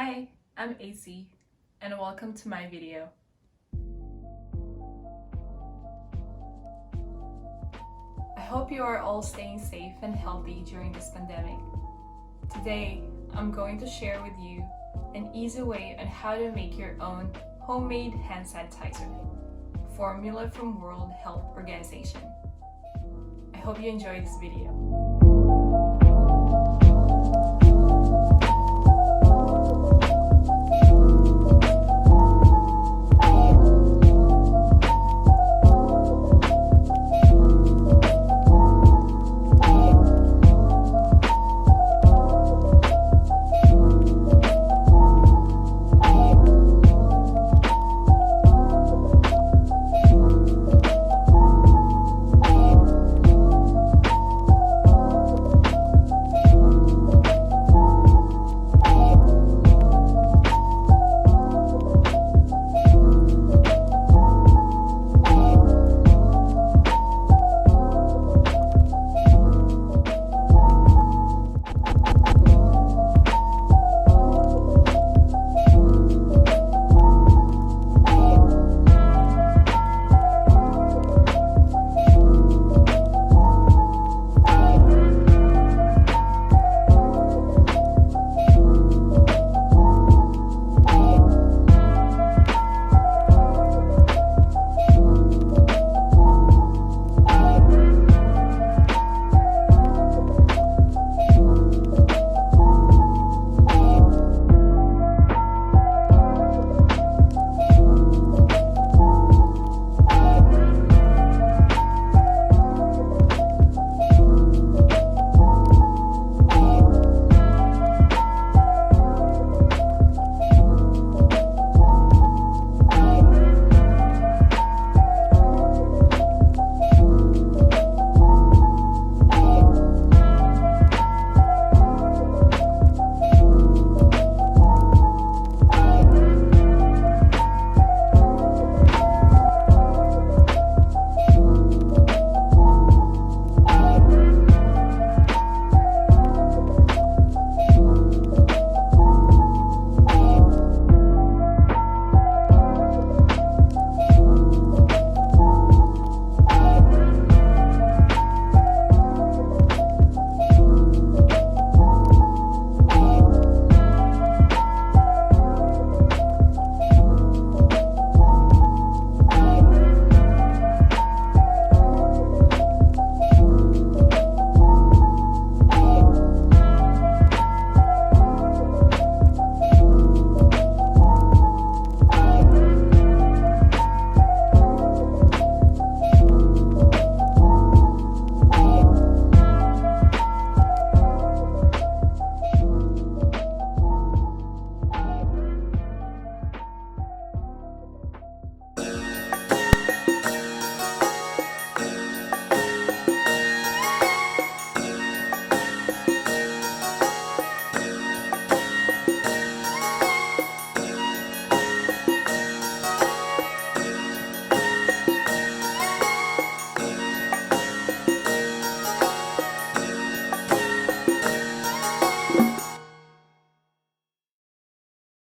Hi, I'm AC and welcome to my video. I hope you are all staying safe and healthy during this pandemic. Today, I'm going to share with you an easy way on how to make your own homemade hand sanitizer, formula from World Health Organization. I hope you enjoy this video.